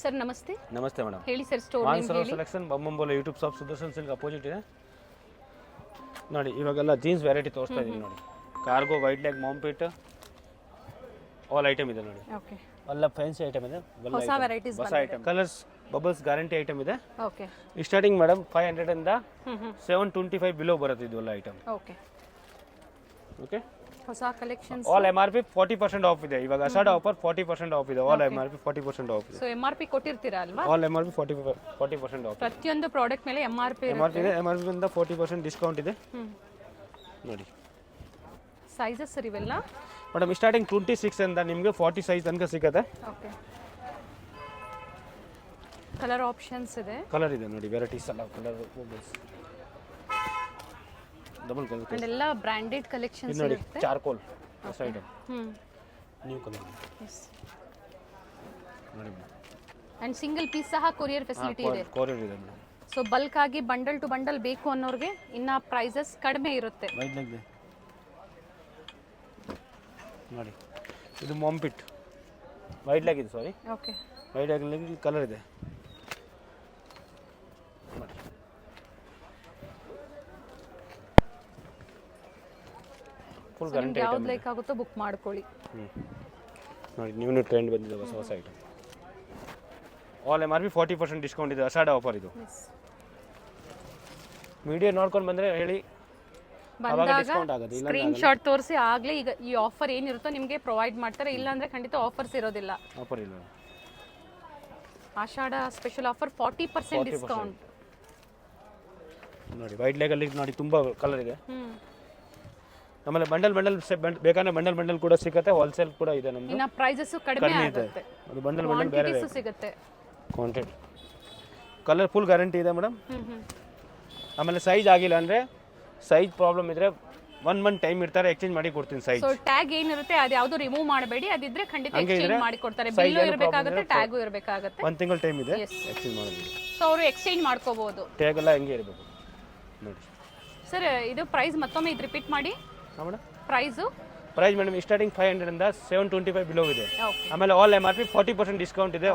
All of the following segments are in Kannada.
ಸರ್ ನಮಸ್ತೆ. ನಮಸ್ತೆ ಮೇಡಮ್. ಹೇಳಿ ಸರ್, ಸ್ಟೋರ್ ನೇಮ್ ಹೇಳಿ. ಸೆಲೆಕ್ಷನ್ ಬೊಮ್ಮಂಬೋಲ YouTube shop Sudarshan silk opposite ಇದೆ ನೋಡಿ. ಇವಾಗೆಲ್ಲ ಜೀನ್ಸ್ ವೆರೈಟಿ ತೋರಿಸ್ತಾ ಇದೀನಿ ನೋಡಿ. Cargo, wide leg, mom fit all item ಇದೆ ನೋಡಿ. ಓಕೆ, ಎಲ್ಲ ಫ್ಯಾನ್ಸಿ ಐಟಮ್ ಇದೆ. ಹೊಸ ವೆರೈಟೀಸ್ ಹೊಸ item, colours, bubbles guarantee item ಇದೆ. ಓಕೆ, ಸ್ಟಾರ್ಟಿಂಗ್ ಮೇಡಮ್ 500 ಇಂದ 725 ಬಿಲೋ ಬರುತ್ತೆ ಇದು ಎಲ್ಲ ಐಟಮ್. ಓಕೆ ಓಕೆ, ಹೊಸ ಕಲೆಕ್ಷನ್ಸ್. ಆಲ್ MRP 40% ಆಫ್ ಇದೆ. ಇವಾಗ ಅಷಾಢ ಆಫರ್ 40% ಆಫ್ ಇದೆ. ಆಲ್ MRP 40% ಆಫ್ ಇದೆ. ಸೊ MRP ಕೊಟ್ಟಿರ್ತೀರಾ ಅಲ್ವಾ? All MRP 40% of. ಪ್ರತಿಯೊಂದು ಪ್ರಾಡಕ್ಟ್ ಮೇಲೆ MRP ಇದೆ. MRP ಇಂದ 40% ಡಿಸ್ಕೌಂಟ್ ಇದೆ ನೋಡಿ. ಸೈಜಸ್ ಸರ್ ಇವೆಲ್ಲ ಮೇಡಮ್ ಸ್ಟಾರ್ಟಿಂಗ್ 26 ಇಂದ ನಿಮಗೆ 40 ಸೈಜ್ ತನಕ ಸಿಗುತ್ತೆ. ಓಕೆ, ಕಲರ್ ಆಪ್ಷನ್ಸ್ ಇದೆ. ಕಲರ್ ಇದೆ ನೋಡಿ, ವೆರೈಟೀಸ್ ಎಲ್ಲ ಕಲರ್ ಡಬಲ್ ಕಲರ್ ಅಂಡ್ ಎಲ್ಲ ಬ್ರಾಂಡೆಡ್ ಕಲೆಕ್ಷನ್ಸ್ ನೋಡಿ. ಇರುತ್ತೆ. ಚಾರ್ಕೋಲ್ ಹೊಸ ಐಟಮ್, ನ್ಯೂ ಕಲರ್ ಎಸ್. ನೋಡಿ. ಅಂಡ್ ಸಿಂಗಲ್ ಪೀಸ್ ಸಹ ಕೊರಿಯರ್ ಫೆಸಿಲಿಟಿ ಇದೆ. ಕೊರಿಯರ್ ಇದೆ ಮೇಡಮ್. ಸೊ ಬಲ್ಕ್ ಆಗಿ ಬಂಡಲ್ ಟು ಬಂಡಲ್ ಬೇಕು ಅನ್ನೋರಿಗೆ ಇನ್ನ ಪ್ರೈಸಸ್ ಕಡಿಮೆ ಇರುತ್ತೆ. ವೈಟ್ ಲೆಗ್ ನೋಡಿ, ಇದು ಮಾಂಪಿಟ್ ವೈಟ್ ಲೆಗ್ ಇದೆ. ಸಾರಿ, ಓಕೆ, ವೈಟ್ ಲೆಗ್ ಕಲರ್ ಇದೆ. ಫುಲ್ ಗ್ಯಾರಂಟಿ ಯಾವ್ದು ಲೈಕ್ ಆಗುತ್ತೋ ಬುಕ್ ಮಾಡ್ಕೊಳ್ಳಿ. ನೋಡಿ, ನ್ಯೂ ಟ್ರೆಂಡ್ ಬಂದಿದೆ, ಹೊಸ ಹೊಸ ಐಟಮ್. ಆಲ್ MRP 40% ಡಿಸ್ಕೌಂಟ್ ಇದೆ. ಅಷಾಢ ಆಫರ್ ಇದು. ವಿಡಿಯೋ ನೋಡ್ಕೊಂಡು ಬಂದರೆ ಹೇಳಿ, ಅವಾಗ ಡಿಸ್ಕೌಂಟ್ ಆಗುತ್ತೆ. ಇಲ್ಲ ಸ್ಕ್ರೀನ್ ಶಾಟ್ ತೋರಿಸಿ ಆಗಲೇ ಈಗ ಈ ಆಫರ್ ಏನಿರುತ್ತೋ ನಿಮಗೆ ಪ್ರೊವೈಡ್ ಮಾಡ್ತಾರೆ. ಇಲ್ಲ ಅಂದ್ರೆ ಖಂಡಿತ ಆಫರ್ಸ್ ಇರೋದಿಲ್ಲ. ಆಫರ್ ಇಲ್ಲ. ಆಷಾಢ ಸ್ಪೆಷಲ್ ಆಫರ್ 40% ಡಿಸ್ಕೌಂಟ್ ನೋಡಿ. ವೈಟ್ ಲೆಗ್ ಅಲ್ಲಿ ನೋಡಿ ತುಂಬಾ ಕಲರ್ ಇದೆ. ಆಮೇಲೆ ಬಂಡಲ್ ಬೇಕಾದ್ರೆ ಬಂಡಲ್ ಕೂಡ ಸಿಗುತ್ತೆ. ಹೋಲ್ಸೇಲ್ ಕೂಡ ಇದೆ ನಮ್ದು. ಇನ್ನ ಪ್ರೈಸಸ್ ಕಡಿಮೆ ಆಗುತ್ತೆ. ಅದು ಬಂಡಲ್ ಬೇರೆ ಸಿಗುತ್ತೆ. ಕ್ವಾಂಟಿಟಿ, ಕಲರ್ ಫುಲ್ ಗ್ಯಾರಂಟಿ ಇದೆ ಮೇಡಮ್. ಆಮೇಲೆ ಸೈಜ್ ಆಗಿಲ್ಲ ಅಂದ್ರೆ, ಸೈಜ್ ಪ್ರಾಬ್ಲಮ್ ಇದ್ರೆ 1 ಮಂತ್ ಟೈಮ್ ಇರ್ತಾರೆ, ಎಕ್ಸ್ಚೇಂಜ್ ಮಾಡಿ ಕೊಡ್ತೀನಿ ಸೈಜ್. ಸೊ ಟ್ಯಾಗ್ ಏನಿರುತ್ತೆ ಅದು ಯಾವುದು ರಿಮೂವ್ ಮಾಡಬೇಡಿ. ಅದಿದ್ರೆ ಖಂಡಿತ ಎಕ್ಸ್ಚೇಂಜ್ ಮಾಡಿ ಕೊಡ್ತಾರೆ. ಬಿಲ್ಲು ಇರಬೇಕಾಗುತ್ತೆ, ಟ್ಯಾಗು ಇರಬೇಕಾಗುತ್ತೆ. 1 ತಿಂಗಳ ಟೈಮ್ ಇದೆ, ಎಕ್ಸ್ಚೇಂಜ್ ಮಾಡೋದು. ಸೊ ಅವರು ಎಕ್ಸ್ಚೇಂಜ್ ಮಾಡ್ಕೋಬಹುದು. ಟ್ಯಾಗ್ ಎಲ್ಲ ಹಂಗೆ ಇರಬೇಕು ನೋಡಿ. ಸರ್ ಇದು ಪ್ರೈಸ್ ಮತ್ತೊಮ್ಮೆ ಇದು ರಿಪೀಟ್ ಮಾಡಿ. ಪ್ರೈಸ್ ಮೇಡಮ್ ಸ್ಟಾರ್ಟಿಂಗ್ 500 ಇಂದ 725 ಬಿಲೋ ಇದೆ. ಓಕೆ, ಆಮೇಲೆ ಆಲ್ MRP 40% ಡಿಸ್ಕೌಂಟ್ ಇದೆ.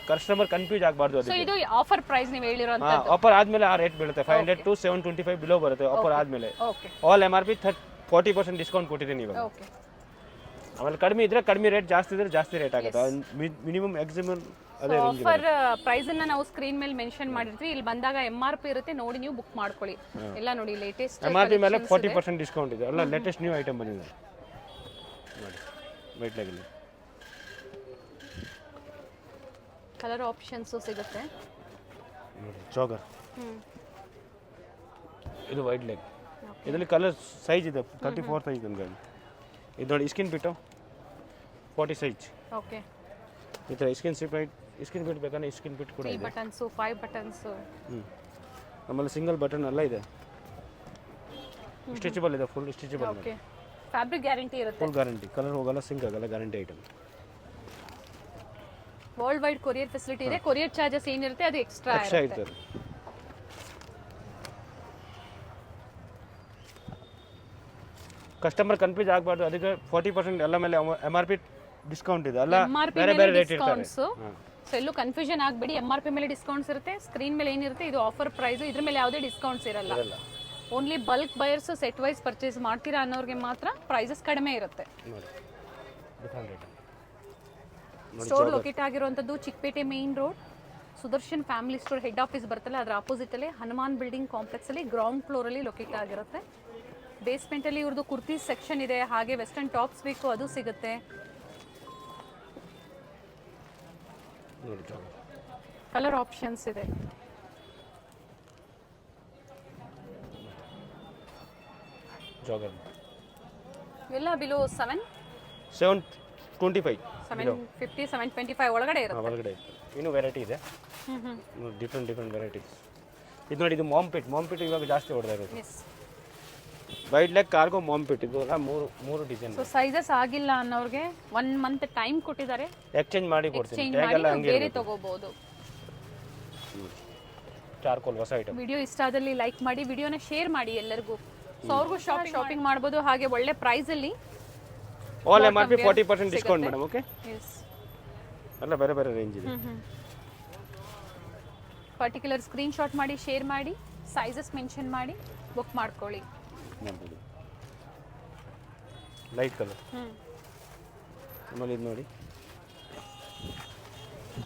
ಕಸ್ಟಮರ್ ಕನ್ಫ್ಯೂಸ್ ಆಗಬಾರ್ದು. ಸೊ ಇದು ಆಫರ್ ಪ್ರೈಸ್ ನೀವು ಹೇಳಿರೋಂತದ್ದು. ಆಫರ್ ಆದ್ಮೇಲೆ ಆ ರೇಟ್ ಬೀಳುತ್ತೆ. 500 to 725 ಬಿಲೋ ಬರುತ್ತೆ ಆಫರ್ ಆದ್ಮೇಲೆ. ಓಕೆ, ಆಲ್ MRP 40% ಡಿಸ್ಕೌಂಟ್ ಕೊಟ್ಟಿದ್ದೀನಿ ಇವಾಗ. ಓಕೆ, ಆಮೇಲೆ ಕಡಿಮೆ ಇದ್ರೆ ಕಡಿಮೆ ರೇಟ್, ಜಾಸ್ತಿ ಇದ್ರೆ ಜಾಸ್ತಿ ರೇಟ್ ಆಗುತ್ತೆ. ಮಿನಿಮಮ್ ಮ್ಯಾಕ್ಸಿಮಮ್ ಅದೇ ರೇಂಜ್. ಆಫರ್ ಪ್ರೈಸ್ ಅನ್ನ ನಾವು ಸ್ಕ್ರೀನ್ ಮೇಲೆ ಮೆನ್ಷನ್ ಮಾಡಿರ್ತೀವಿ. ಇಲ್ಲಿ ಬಂದಾಗ MRP ಇರುತ್ತೆ, ನೋಡಿ ನೀವು ಬುಕ್ ಮಾಡ್ಕೊಳ್ಳಿ. ಎಲ್ಲ ನೋಡಿ ಲೇಟೆಸ್ಟ್ MRP ಮೇಲೆ 40% ಡಿಸ್ಕೌಂಟ್ ಇದೆ. ಎಲ್ಲ ಲೇಟೆಸ್ಟ್ ನ್ಯೂ ಐಟಮ್ ಬಂದಿದೆ ನೋಡಿ. ವೈಟ್ ಲೆಗ್ ಅಲ್ಲಿ ಕಲರ್ ಆಪ್ಷನ್ಸ್ ಸಿಗುತ್ತೆ ನೋಡಿ. ಜಾಗರ್, ಇದು ವೈಟ್ ಲೆಗ್. ಇದರಲ್ಲಿ ಕಲರ್ ಸೈಜ್ ಇದೆ 34 ಸೈಜ್ ನಮಗೆ. ಇದು ನೋಡಿ, ಸ್ಕಿನ್ ಬಿಟ್ಟು 40 ಸೈಜ್. ಓಕೆ, ಈ ಥರ ಸ್ಕಿನ್ ಬಿಟ್ ಬೇಕಾದ್ರೆ ಸ್ಕಿನ್ ಬಿಟ್ ಕೂಡ ಇದೆ. 3 ಬಟನ್ಸ್ 5 ಬಟನ್ಸ್. ಆಮೇಲೆ ಸಿಂಗಲ್ ಬಟನ್ ಎಲ್ಲ ಇದೆ. ಸ್ಟ್ರೆಚಬಲ್ ಇದೆ, full stretchable. Okay, fabric guarantee ಇರುತ್ತೆ. ಫುಲ್ ಗ್ಯಾರಂಟಿ, ಕಲರ್ ಹೋಗಲ್ಲ, ಸಿಂಕ್ ಆಗಲ್ಲ, guarantee item. World wide courier facility ಇದೆ. ಕೊರಿಯರ್ ಚಾರ್ಜಸ್ ಏನಿರುತ್ತೆ ಅದು ಎಕ್ಸ್ಟ್ರಾ ಇರುತ್ತೆ. ಕಸ್ಟಮರ್ ಕನ್ಫ್ಯೂಸ್ ಆಗಬಾರ್ದು, ಅದಕ್ಕೆ 40% ಎಲ್ಲ ಮೇಲೆ MRP ಡಿಸ್ಕೌಂಟ್ ಇದೆ. ಅಲ್ಲ ಬೇರೆ ಬೇರೆ ರೇಟ್ ಇರ್ತಾರೆ. ಸೊ ಎಲ್ಲೂ ಕನ್ಫ್ಯೂಷನ್ ಆಗಬೇಡಿ. MRP ಮೇಲೆ ಡಿಸ್ಕೌಂಟ್ಸ್ ಇರುತ್ತೆ. ಸ್ಕ್ರೀನ್ ಮೇಲೆ ಏನಿರುತ್ತೆ ಇದು ಆಫರ್ ಪ್ರೈಸ್. ಇದ್ರ ಮೇಲೆ ಯಾವುದೇ ಡಿಸ್ಕೌಂಟ್ಸ್ ಇರಲ್ಲ. Only bulk buyers set wise purchase ಮಾಡ್ತೀರಾ ಅನ್ನೋರಿಗೆ ಮಾತ್ರ ಪ್ರೈಸಸ್ ಕಡಿಮೆ ಇರುತ್ತೆ. ಸ್ಟೋರ್ ಲೊಕೇಟ್ ಆಗಿರುವಂಥದ್ದು Chickpet main road, Sudarshan family store head office ಬರ್ತಲ್ಲ ಅದರ ಆಪೋಸಿಟ್ ಅಲ್ಲಿ ಹನುಮಾನ್ ಬಿಲ್ಡಿಂಗ್ ಕಾಂಪ್ಲೆಕ್ಸ್ ಅಲ್ಲಿ ಗ್ರೌಂಡ್ ಫ್ಲೋರ್ ಅಲ್ಲಿ ಲೊಕೇಟ್ ಆಗಿರುತ್ತೆ. ಬೇಸ್ಮೆಂಟ್ ಅಲ್ಲಿ ಇವ್ರದ್ದು ಕುರ್ತೀಸ್ ಸೆಕ್ಷನ್ ಇದೆ. ಹಾಗೆ ವೆಸ್ಟರ್ನ್ ಟಾಪ್ಸ್ ಬೇಕು ಅದು ಸಿಗುತ್ತೆ. ಕಲರ್ ಆಪ್ಷನ್ಸ್ ಇದೆ. ಜಾಗರ್ ಎಲ್ಲ ಬಿಲೋ 725 750 725 ಒಳಗಡೆ ಇರುತ್ತೆ. ಒಳಗಡೆ ಇನ್ನೂ ವೆರೈಟಿ ಇದೆ. Different varieties. ಇದು ನೋಡಿ, ಇದು ಮಾಂಪಿಟ್ ಇವಾಗ ಜಾಸ್ತಿ ಹೊಡೆದ ಇರೋದು. ವೈಟ್ ಲೆಗ್, ಕಾರ್ಗೋ, ಮಾಂಪಿಟ್, ಇದು ಮೂರು ಡಿಸೈನ್. ಸೊ ಸೈಜಸ್ ಆಗಿಲ್ಲ ಅನ್ನೋರಿಗೆ 1 ಮಂತ್ ಟೈಮ್ ಕೊಟ್ಟಿದ್ದಾರೆ, ಎಕ್ಸ್ಚೇಂಜ್ ಮಾಡಿ ಕೊಡ್ತೀನಿ. ಬೇರೆ ತಗೋಬಹುದು. ಚಾರ್ಕೋಲ್ ಹೊಸ ಐಟಮ್. ವಿಡಿಯೋ ಇಷ್ಟ ಆದಲ್ಲಿ ಲೈಕ್ ಮಾಡಿ, ವಿಡಿಯೋನ ಶೇರ್ ಮಾಡಿ ಎಲ್ಲರಿಗೂ. ಸೊ ಅವ್ರಿಗೂ ಶಾಪಿಂಗ್ ಮಾಡಬಹುದು. ಹಾಗೆ ಒಳ್ಳೆ ಪ್ರೈಸ್ ಅಲ್ಲಿ all MRP 40% discount madam. Okay, ಎಲ್ಲ ಬೇರೆ ಬೇರೆ ರೇಂಜ್ ಇದೆ. ಪರ್ಟಿಕ್ಯುಲರ್ ಸ್ಕ್ರೀನ್ಶಾಟ್ ಮಾಡಿ ಶೇರ್ ಮಾಡಿ ಸೈಜಸ್ ಮೆನ್ಷನ್ ಮಾಡಿ ಬುಕ್ ಮಾಡ್ಕೊಳ್ಳಿ. ನೋಡ್ಬೋದು ಲೈಟ್ ಕಲರ್. ಆಮೇಲೆ ಇದು ನೋಡಿ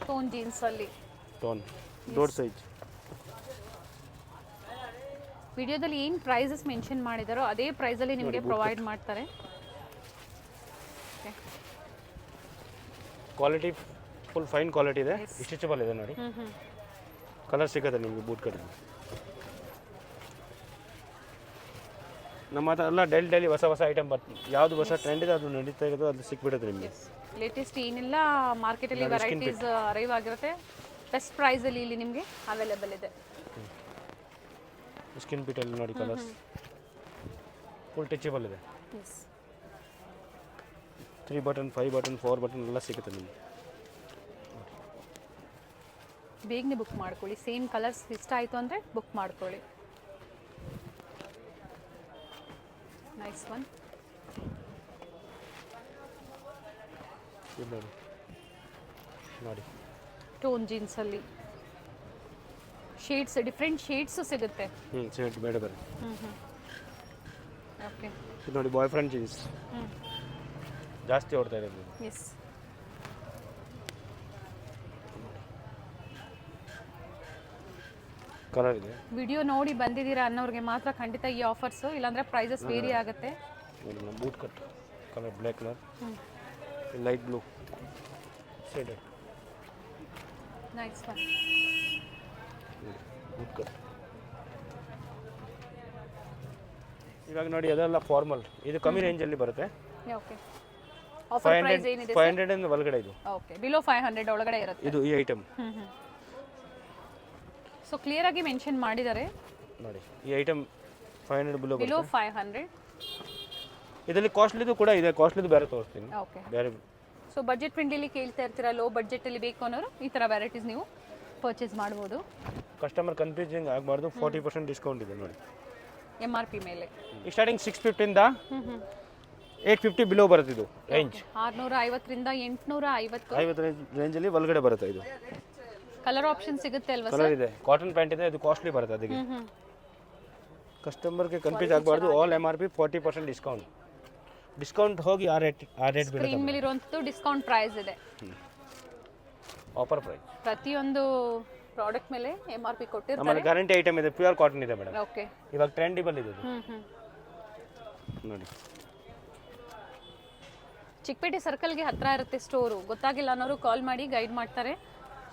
ಟೋನ್ ಜೀನ್ಸಲ್ಲಿ ಟೋನ್ ದೊಡ್ಡ ಸೈಜ್. ವಿಡಿಯೋದಲ್ಲಿ ಏನು ಪ್ರೈಸಸ್ ಮೆನ್ಷನ್ ಮಾಡಿದಾರೋ ಅದೇ ಪ್ರೈಸಲ್ಲಿ ನಿಮಗೆ ಪ್ರೊವೈಡ್ ಮಾಡ್ತಾರೆ. ಕ್ವಾಲಿಟಿ ಫುಲ್ ಫೈನ್ ಕ್ವಾಲಿಟಿ ಇದೆ, ಸ್ಟಿಚಬಲ್ ಇದೆ ನೋಡಿ. ಕಲರ್ ಸಿಗುತ್ತೆ ನಿಮಗೆ ಬೂಟ್ ಕಟ್. ನಮ್ಮ ಹತ್ರ ಎಲ್ಲ ಡೈಲಿ ಹೊಸ ಹೊಸ ಐಟಮ್ ಬರ್ತದೆ. ಯಾವುದು ಹೊಸ ಟ್ರೆಂಡ್ ಇದೆ ಅದು ನಡೀತಾ ಇರೋದು ಅದು ಸಿಕ್ಬಿಡುತ್ತೆ ನಿಮಗೆ. ಲೇಟೆಸ್ಟ್ ಏನೆಲ್ಲ ಮಾರ್ಕೆಟಲ್ಲಿ ವೆರೈಟೀಸ್ ಅರೈವ್ ಆಗಿರುತ್ತೆ ಬೆಸ್ಟ್ ಪ್ರೈಸಲ್ಲಿ ಇಲ್ಲಿ ನಿಮಗೆ ಅವೈಲೇಬಲ್ ಇದೆ. ಸ್ಕಿನ್ ಪಿಟಲ್ಲಿ ನೋಡಿ ಕಲರ್ಸ್ ಫುಲ್ ಟಚಬಲ್ ಇದೆ. 3 ಬಟನ್ 5 ಬಟನ್ 4 ಬಟನ್ ಎಲ್ಲ ಸಿಗುತ್ತೆ ನಿಮಗೆ. ಬೇಗನೆ ಬುಕ್ ಮಾಡ್ಕೊಳ್ಳಿ. ಸೇಮ್ ಕಲರ್ಸ್ ಇಷ್ಟ ಆಯಿತು ಅಂದರೆ ಬುಕ್ ಮಾಡ್ಕೊಳ್ಳಿ. Nice one. ಇದು ನೋಡಿ ಟೋನ್ ಜೀನ್ಸಲ್ಲಿ ಶೇಡ್ಸ್ ಡಿಫ್ರೆಂಟ್ ಶೇಡ್ಸು ಸಿಗುತ್ತೆ. ಶೇಡ್ ಬೇಡ ಬೇರೆ. ಓಕೆ ಇದು ನೋಡಿ ಬಾಯ್ ಫ್ರೆಂಡ್ ಜೀನ್ಸ್ ಜಾಸ್ತಿ ಓಡ್ತಾ ಇದೆ. ಎಸ್ ಕಲರ್ ಇದೆ. ವಿಡಿಯೋ ನೋಡಿ ಬಂದಿದ್ದೀರಾ ಅನ್ನೋರಿಗೆ ಮಾತ್ರ ಖಂಡಿತ ಈ ಆಫರ್ಸು, ಇಲ್ಲಾಂದರೆ ಪ್ರೈಸಸ್ ವೇರಿ ಆಗುತ್ತೆ. Boot cut colour black colour light blue shade nice one. Boot cut ಇವಾಗ ನೋಡಿ ಅದೆಲ್ಲ ಫಾರ್ಮಲ್. ಇದು ಕಮ್ಮಿ ರೇಂಜಲ್ಲಿ ಬರುತ್ತೆ. ಓಕೆ ಆಫರ್ ಪ್ರೈಸ್ ಏನಿದೆ? 500 ಇಂದ ಒಳಗಡೆ ಇದು. ಓಕೆ ಬಿಲೋ 500 ಒಳಗಡೆ ಇರುತ್ತೆ ಇದು ಈ ಐಟಮ್. ಸೊ ಕ್ಲಿಯರ್ ಆಗಿ ಮೆನ್ಷನ್ ಮಾಡಿದ್ದಾರೆ ನೋಡಿ ಈ ಐಟಮ್ 500 ಬಿಲೋ 500. ಇದರಲ್ಲಿ ಕಾಸ್ಟ್ಲಿದು ಕೂಡ ಇದೆ, ಕಾಸ್ಟ್ಲಿದು ಬೇರೆ ತೋರಿಸ್ತೀನಿ. ಓಕೆ ಬೇರೆ. ಸೊ ಬಜೆಟ್ ಫ್ರೆಂಡ್ಲಿ ಕೇಳ್ತಾ ಇರ್ತೀರಾ, ಲೋ ಬಜೆಟಲ್ಲಿ ಬೇಕು ಅನ್ನೋರು ಈ ಥರ ವೆರೈಟೀಸ್ ನೀವು ಪರ್ಚೇಸ್ ಮಾಡ್ಬೋದು. ಕಸ್ಟಮರ್ ಕನ್ಫ್ಯೂಸಿಂಗ್ ಆಗಬಾರ್ದು. 40% ಡಿಸ್ಕೌಂಟ್ ಇದೆ ನೋಡಿ MRP ಮೇಲೆ. ಸ್ಟಾರ್ಟಿಂಗ್ 650 ಇಂದ 850 ಬಿಲೋ ಬರುತ್ತೆ. ಇದು ರೇಂಜ್ 650 ರಿಂದ 850 50 ರೇಂಜಲ್ಲಿ ಒಳಗಡೆ ಬರುತ್ತೆ. ಇದು ಕಲರ್ ಆಪ್ಷನ್ ಸಿಗುತ್ತೆ ಅಲ್ವಾ ಸರ್? ಕಲರ್ ಇದೆ. ಕಾಟನ್ ಪ್ಯಾಂಟ್ ಇದೆ, ಇದು ಕಾಸ್ಟ್ಲಿ ಬರುತ್ತೆ. ಅದಕ್ಕೆ ಕಸ್ಟಮರ್ಗೆ ಕನ್ಫ್ಯೂಸ್ ಆಗಬಾರ್ದು. All MRP 40% discount. ಡಿಸ್ಕೌಂಟ್ ಹೋಗಿ ಆ ರೇಟ್ ಬೀಳುತ್ತೆ. ಸ್ಕ್ರೀನ್ ಮೇಲೆ ಇರುವಂತದ್ದು ಡಿಸ್ಕೌಂಟ್ ಪ್ರೈಸ್ ಇದೆ. ಆಫರ್ ಪ್ರೈಸ್ ಪ್ರತಿಯೊಂದು ಪ್ರಾಡಕ್ಟ್ ಮೇಲೆ MRP ಕೊಟ್ಟಿರ್ತಾರೆ. ನಮ್ಮಲ್ಲಿ ಗ್ಯಾರಂಟಿ ಐಟಮ್ ಇದೆ, ಪ್ಯೂರ್ ಕಾಟನ್ ಇದೆ ಮೇಡಮ್. ಓಕೆ ಇವಾಗ ಟ್ರೆಂಡಿಬಲ್ ಇದೆ ನೋಡಿ. ಚಿಕ್ಕಪೇಟೆ ಸರ್ಕಲ್ಗೆ ಹತ್ರ ಇರುತ್ತೆ ಸ್ಟೋರು. ಗೊತ್ತಾಗಿಲ್ಲ ಅನ್ನೋರು ಕಾಲ್ ಮಾಡಿ ಗೈಡ್ ಮಾಡ್ತಾರೆ.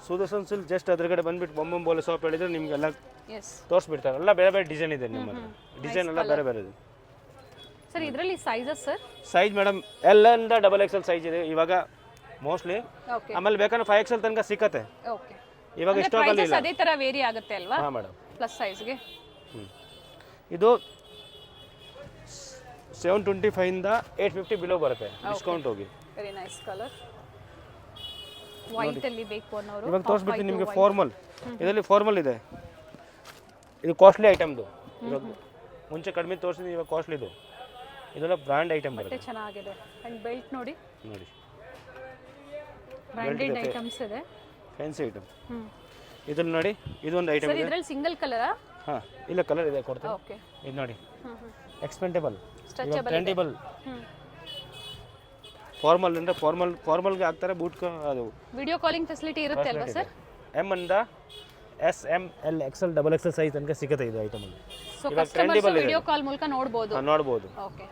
ಸುದರ್ಶನ್ ಸಿಲ್ಕ್ ಜಸ್ಟ್ ಅದ್ರಗಡೆ ಬಂದ್ಬಿಟ್ಟು ಬೊಂಬೊಂಬೋಲೆ ಶಾಪ್ ಹೇಳಿದ್ರೆ ನಿಮಗೆಲ್ಲ ಎಸ್ ತೋರಿಸ್ಬಿಡ್ತಾರೆ. ಎಲ್ಲ ಬೇರೆ ಬೇರೆ ಡಿಸೈನ್ ಇದೆ ನಿಮ್ಮಲ್ಲಿ. ಡಿಸೈನ್ ಎಲ್ಲ ಬೇರೆ ಬೇರೆ ಇದೆ ಸರ್. ಇದರಲ್ಲಿ sizes sir? Size madam L ಇಂದ XXL ಸೈಜ್ ಇದೆ ಇವಾಗ ಮೋಸ್ಟ್ಲಿ. ಓಕೆ ಆಮೇಲೆ ಬೇಕಾದ್ರೆ 5XL ತನಕ ಸಿಕ್ಕತ್ತೆ. ಓಕೆ ಇವಾಗ ಸ್ಟಾಕ್ ಅಲ್ಲಿ ಇಲ್ಲ. ಅದೇ ತರ ವೇರಿ ಆಗುತ್ತೆ ಅಲ್ವಾ? ಹಾಂ ಮೇಡಮ್. ಪ್ಲಸ್ ಸೈಜ್ಗೆ ಇದು 725 ಇಂದ 850 ಬಿಲೋ ಬರುತ್ತೆ ಡಿಸ್ಕೌಂಟ್ ಹೋಗಿ. Very nice colour. ವೈಟ್ ಅಲ್ಲಿ ಬೇಕು ಅನ್ನೋರು ಇವಾಗ ತೋರಿಸ್ಬಿಡ್ತೀನಿ ನಿಮಗೆ. ಫಾರ್ಮಲ್ ಇದರಲ್ಲಿ ಫಾರ್ಮಲ್ ಇದೆ. ಇದು ಕಾಸ್ಟ್ಲಿ ಐಟಮ್ದು. ಇವಾಗ ಮುಂಚೆ ಕಡಿಮೆ ತೋರಿಸಿದ್ವಿ, ಇವಾಗ ಕಾಸ್ಟ್ಲಿದು. ಇದೆಲ್ಲ ಬ್ರ್ಯಾಂಡ್ ಐಟಮ್ ಬರುತ್ತೆ. ಚೆನ್ನಾಗಿದೆ. ಅಂಡ್ ಬೆಲ್ಟ್ ನೋಡಿ ನೋಡಿ ಬ್ರಾಂಡೆಡ್ ಐಟಮ್ಸ್ ಇದೆ. Fancy item. ಇದ್ರಲ್ಲಿ ನೋಡಿ ಇದೊಂದು ಐಟಮ್ ಸರ್ ಇದೆ. ಇದರಲ್ಲಿ ಸಿಂಗಲ್ ಕಲರಾ? ಹಾಂ ಇಲ್ಲ ಕಲರ್ ಇದೆ ಕೊಡ್ತೀನಿ. ಓಕೆ ಇದು ನೋಡಿ ಎಕ್ಸ್ಪೆಂಡೇಬಲ್ ಸ್ಟ್ರೆಚಬಲ್ ಟ್ರೆಂಡೇಬಲ್. ಫಾರ್ಮಲ್ ಅಂದ್ರೆ ಫಾರ್ಮಲ್ಗೆ ಹಾಕ್ತಾರೆ ಬೂಟ್. ಅದು ವಿಡಿಯೋ ಕಾಲಿಂಗ್ ಫೆಸಿಲಿಟಿ ಇರುತ್ತೆ ಅಲ್ವಾ ಸರ್? M ಇಂದ S M L XL XXL size ತನಕ ಸಿಗುತ್ತೆ ಇದು ಐಟಮ್ ಅಲ್ಲಿ. ಸೊ ಕಸ್ಟಮರ್ಸ್ ವಿಡಿಯೋ ಕಾಲ್ ಮೂಲಕ ನೋಡಬಹುದು. ನೋಡಬಹುದು. ಓಕೆ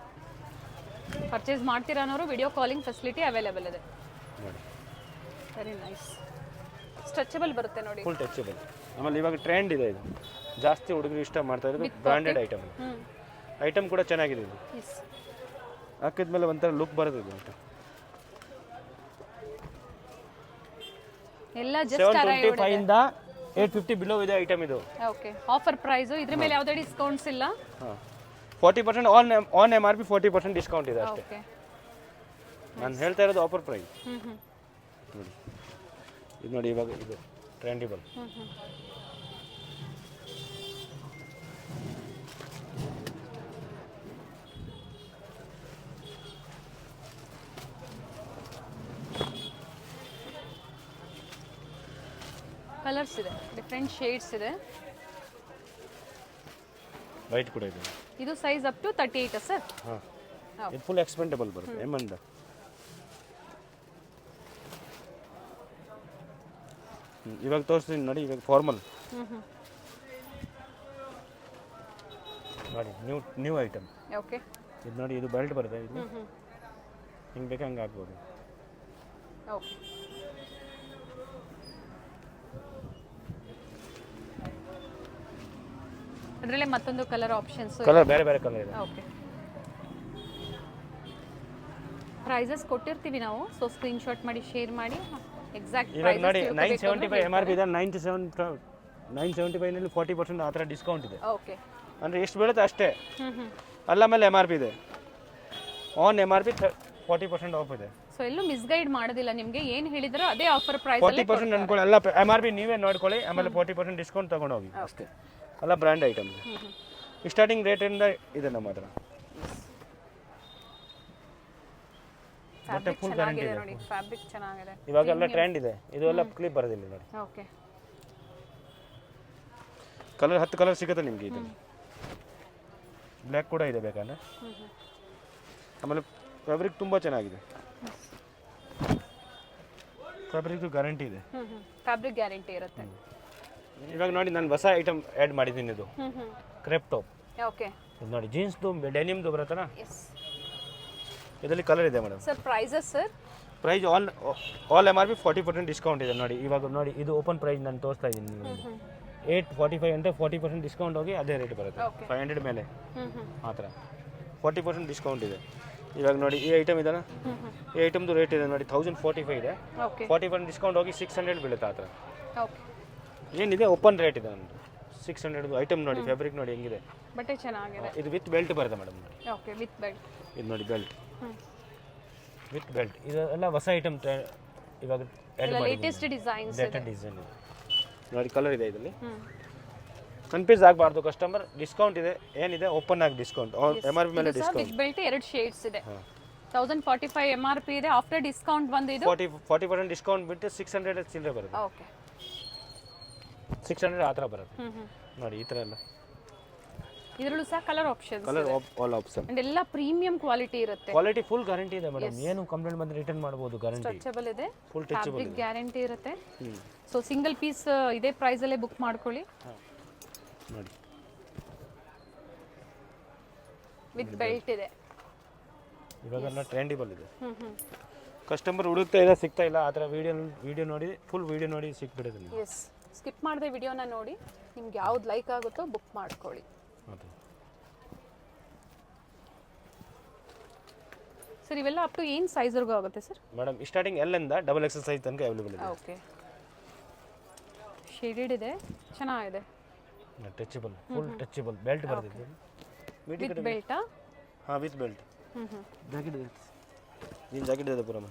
ಪರ್ಚೇಸ್ ಮಾಡ್ತೀರಾ ಅನ್ನೋರು ವಿಡಿಯೋ ಕಾಲಿಂಗ್ ಫೆಸಿಲಿಟಿ ಅವೈಲೇಬಲ್ ಇದೆ. ನೋಡಿ ವೆರಿ ನೈಸ್. ಸ್ಟ್ರೆಚಬಲ್ ಬರುತ್ತೆ ನೋಡಿ. Full touchable. ಆಮೇಲೆ ಇವಾಗ ಟ್ರೆಂಡ್ ಇದೆ ಇದು. ಜಾಸ್ತಿ ಹುಡುಗರು ಇಷ್ಟ ಮಾಡ್ತಾ ಇರೋದು ಬ್ರಾಂಡೆಡ್ ಐಟಮ್. ಐಟಮ್ ಕೂಡ ಚೆನ್ನಾಗಿದೆ ಇದು. ಹಾಕಿದ್ಮೇಲೆ ಒಂಥರ ಲುಕ್ ಬರುತ್ತೆ ಇದು ಐಟಮ್. ಎಲ್ಲ ಜಸ್ಟ್ 725 ಇಂದ 850 ಬಿಲೋ ಇದೆ ಐಟಮ್ ಇದು. Okay offer price. ಇದ್ರ ಮೇಲೆ ಯಾವುದೇ ಡಿಸ್ಕೌಂಟ್ಸ್ ಇಲ್ಲ. ಹಾಂ 40% ಆನ್ MRP 40% ಡಿಸ್ಕೌಂಟ್ ಇದೆ ಅಷ್ಟೇ. ಓಕೆ ನಾನು ಹೇಳ್ತಾ ಇರೋದು ಆಫರ್ ಪ್ರೈಸ್. ನೋಡಿ ಇದು ನೋಡಿ ಇವಾಗ ಇದು ಟ್ರೆಂಡಿಬಲ್. ಕಲರ್ಸ್ ಇದೆ, ಡಿಫ್ರೆಂಟ್ ಶೇಡ್ಸ್ ಇದೆ. ವೈಟ್ ಕೂಡ ಇದೆ. ಇದು ಸೈಜ್ ಅಪ್ ಟು 38 ಸರ್. ಹಾಂ, ಇದು ಫುಲ್ ಎಕ್ಸ್ಪೆಂಡಬಲ್ ಬರುತ್ತೆ ಎಮಂದ. ಇವಾಗ ತೋರಿಸ್ತೀನಿ ನೋಡಿ, ಇವಾಗ ಫಾರ್ಮಲ್ ನೋಡಿ, ನ್ಯೂ ಐಟಮ್. ಓಕೆ, ಇದು ನೋಡಿ, ಇದು ಬೆಲ್ಟ್ ಬರುತ್ತೆ. ಇದು ಹಿಂಗೆ ಬೇಕು ಹಂಗೆ ಹಾಕ್ಬೋದು. ಓಕೆ, ಅದರಲ್ಲೇ ಮತ್ತೊಂದು ಕಲರ್ ಆಪ್ಷನ್ಸ್. ಕಲರ್ ಬೇರೆ ಬೇರೆ ಕಲರ್ ಇದೆ. ಓಕೆ, ಪ್ರೈಸಸ್ ಕೊಟ್ಟಿರ್ತೀವಿ ನಾವು, ಸೊ ಸ್ಕ್ರೀನ್ಶಾಟ್ ಮಾಡಿ ಶೇರ್ ಮಾಡಿ. ಎಕ್ಸಾಕ್ಟ್ ಇವಾಗ ನೋಡಿ 975 MRP ಇದೆ. 975 ನಲ್ಲಿ 40% ಆ ಥರ ಡಿಸ್ಕೌಂಟ್ ಇದೆ. ಓಕೆ, ಅಂದರೆ ಎಷ್ಟು ಬೀಳುತ್ತೆ ಅಷ್ಟೇ. ಅಲ್ಲ ಮೇಲೆ MRP ಇದೆ. ಆನ್ MRP 40% ಆಫ್ ಇದೆ. ಸೊ ಎಲ್ಲೂ ಮಿಸ್ಗೈಡ್ ಮಾಡೋದಿಲ್ಲ, ನಿಮಗೆ ಏನು ಹೇಳಿದ್ರೋ ಅದೇ ಆಫರ್ ಪ್ರೈಸ್ ಅಲ್ಲಿ 40% ಅನ್ಕೊಳ್ಳಿ. ಎಲ್ಲ MRP ನೀವೇ ನೋಡ್ಕೊಳ್ಳಿ, ಆಮೇಲೆ 40% ಡಿಸ್ಕೌಂಟ್ ತಗೊಂಡೋಗಿ ಅಷ್ಟೇ. ಎಲ್ಲ ಬ್ರ್ಯಾಂಡ್ ಐಟಮ್. ಸ್ಟಾರ್ಟಿಂಗ್ ರೇಟಿಂದ ಇದೆ ನಮ್ಮ ಹತ್ರ. ಮತ್ತೆ ಫುಲ್ ಗ್ಯಾರಂಟಿ ಇದೆ ನೋಡಿ, ಫ್ಯಾಬ್ರಿಕ್ ಚೆನ್ನಾಗಿದೆ. ಇವಾಗೆಲ್ಲ ಟ್ರೆಂಡ್ ಇದೆ. ಇದು ಎಲ್ಲ ಕ್ಲಿಪ್ ಬರೋದಿಲ್ಲ ನೋಡಿ. ಓಕೆ, ಕಲರ್ 10 ಕಲರ್ ಸಿಗುತ್ತೆ ನಿಮಗೆ. ಇದು ಬ್ಲ್ಯಾಕ್ ಕೂಡ ಇದೆ ಬೇಕಾದ್ರೆ. ಆಮೇಲೆ ಫ್ಯಾಬ್ರಿಕ್ ತುಂಬ ಚೆನ್ನಾಗಿದೆ. ಫ್ಯಾಬ್ರಿಕ್ ಗ್ಯಾರಂಟಿ ಇದೆ. ಫ್ಯಾಬ್ರಿಕ್ ಗ್ಯಾರಂಟಿ ಇರುತ್ತೆ. ಇವಾಗ ನೋಡಿ, ನಾನು ಹೊಸ ಐಟಮ್ ಆ್ಯಡ್ ಮಾಡಿದ್ದೀನಿ. ಇದು ಕ್ರೇಪ್ ಟಾಪ್. ಓಕೆ, ಇದು ನೋಡಿ, ಜೀನ್ಸ್ದು ಡೆನಿಮ್ದು ಬರುತ್ತಲ್ಲ, ಎಸ್. ಇದರಲ್ಲಿ ಕಲರ್ ಇದೆ madam. Sir prices sir? Price all MRP 40% discount ಇದೆ ನೋಡಿ. ಇವಾಗ ನೋಡಿ, ಇದು ಓಪನ್ ಪ್ರೈಸ್ ನಾನು ತೋರಿಸ್ತಾ ಇದ್ದೀನಿ. 845 ಅಂದರೆ 40% ಡಿಸ್ಕೌಂಟ್ ಹೋಗಿ ಅದೇ ರೇಟ್ ಬರುತ್ತೆ. 500 ಮೇಲೆ ಆ ಥರ 40% ಡಿಸ್ಕೌಂಟ್ ಇದೆ. ಇವಾಗ ನೋಡಿ, ಈ ಐಟಮ್ ಇದೆಯಲ್ಲ, ಈ ಐಟಮ್ದು ರೇಟ್ ಇದೆ ನೋಡಿ 1045 ಇದೆ. 40% ಡಿಸ್ಕೌಂಟ್ ಹೋಗಿ 600 ಬೀಳುತ್ತೆ ಆ ಥರ. ಓಕೆ, ಏನಿದೆ ಓಪನ್ ರೇಟ್ ಇದೆ ನಮ್ಮದು 600. ಐಟಮ್ ನೋಡಿ, ಫ್ಯಾಬ್ರಿಕ್ ನೋಡಿ ಹೆಂಗಿದೆ, ಬಟ್ಟೆ ಚೆನ್ನಾಗಿದೆ. ಇದು ವಿತ್ ಬೆಲ್ಟ್ ಬರುತ್ತೆ ಮೇಡಮ್ ನೋಡಿ. Okay, with belt. ಇದು ನೋಡಿ ಬೆಲ್ಟ್, ವಿತ್ ಬೆಲ್ಟ್. ಇದೆಲ್ಲ ಹೊಸ ಐಟಮ್ ಇವಾಗ ಲೇಟೆಸ್ಟ್ ಡಿಸೈನ್ಸ್ ಇದೆ. ಡಿಸೈನ್ ಇದೆ ನೋಡಿ, ಕಲರ್ ಇದೆ ಇದರಲ್ಲಿ. ಕನ್ಫ್ಯೂಸ್ ಆಗಬಾರ್ದು ಕಸ್ಟಮರ್. ಡಿಸ್ಕೌಂಟ್ ಇದೆ, ಏನಿದೆ ಓಪನ್ ಆಗಿ ಡಿಸ್ಕೌಂಟ್. MRP ಮೇಲೆ ಡಿಸ್ಕೌಂಟ್. ವಿತ್ ಬೆಲ್ಟ್ 2 ಶೇಡ್ಸ್ ಇದೆ. 1045 MRP ಇದೆ. ಆಫ್ಟರ್ ಡಿಸ್ಕೌಂಟ್ ಬಂದು ಇದು 40% ಡಿಸ್ಕೌಂಟ್ ಬಿಟ್ಟು 600 ಚಿಲ್ಲರೆ ಬರುತ್ತೆ. ಓಕೆ, 600 ಆ ಥರ ಬರುತ್ತೆ ನೋಡಿ. ಈ ಥರ ಎಲ್ಲ ಇದರಲ್ಲೂ ಸಹ colour options, colour all option, and ಎಲ್ಲ ಪ್ರೀಮಿಯಂ ಕ್ವಾಲಿಟಿ ಇರುತ್ತೆ. ಕ್ವಾಲಿಟಿ ಫುಲ್ ಗ್ಯಾರಂಟಿ ಇದೆ ಮೇಡಮ್. ಏನು ಕಂಪ್ಲೇಂಟ್ ಬಂದ್ರೆ ರಿಟರ್ನ್ ಮಾಡಬಹುದು. ಗ್ಯಾರಂಟಿ ಸ್ಟ್ರೆಚಬಲ್ ಇದೆ, ಫುಲ್ ಟಚಬಲ್ ಫ್ಯಾಬ್ರಿಕ್ ಗ್ಯಾರಂಟಿ ಇರುತ್ತೆ. ಸೊ ಸಿಂಗಲ್ ಪೀಸ್ ಇದೇ ಪ್ರೈಸ್ ಅಲ್ಲೇ ಬುಕ್ ಮಾಡ್ಕೊಳ್ಳಿ ನೋಡಿ. ವಿತ್ ಬೆಲ್ಟ್ ಇದೆ. ಇವಾಗೆಲ್ಲ ಟ್ರೆಂಡಿಬಲ್ ಇದೆ. ಕಸ್ಟಮರ್ ಹುಡುಕ್ತಾ ಇಲ್ಲ, ಸಿಗ್ತಾ ಇಲ್ಲ. ಆ ಥರ ವಿಡಿಯೋ ನೋಡಿ, ಫುಲ್ ವಿಡಿಯೋ ನೋಡಿ ಸಿಕ್ಬಿಡುತ್ತೆ ನಿಮಗೆ. ಎಸ್, ಸ್ಕಿಪ್ ಮಾಡದೆ ವಿಡಿಯೋನ ನೋಡಿ, ನಿಮ್ಗೆ ಯಾವ್ದು ಲೈಕ್ ಆಗುತ್ತೋ ಬುಕ್ ಮಾಡ್ಕೊಳ್ಳಿ. ಸರ್ ಇವೆಲ್ಲ ಅಪ್ ಟು ಏನು ಸೈಜ್ವರೆಗೂ ಆಗುತ್ತೆ ಸರ್? ಮೇಡಮ್ ಸ್ಟಾರ್ಟಿಂಗ್ L ಇಂದ XXL ಸೈಜ್ ತನಕ ಅವೈಲೇಬಲ್ ಇದೆ. ಓಕೆ, ಶೇಡೆಡ್ ಇದೆ, ಚೆನ್ನಾಗಿದೆ. Touchable, full touchable. ಬೆಲ್ಟ್ ಬರ್ತದೆ ವಿತ್ ಬೆಲ್ಟ್. ಹಾಂ, ವಿತ್ ಬೆಲ್ಟ್. ಜಾಕೆಟ್ ಇದೆ, ನೀನು ಜಾಕೆಟ್ ಇದೆ ಪೂರ.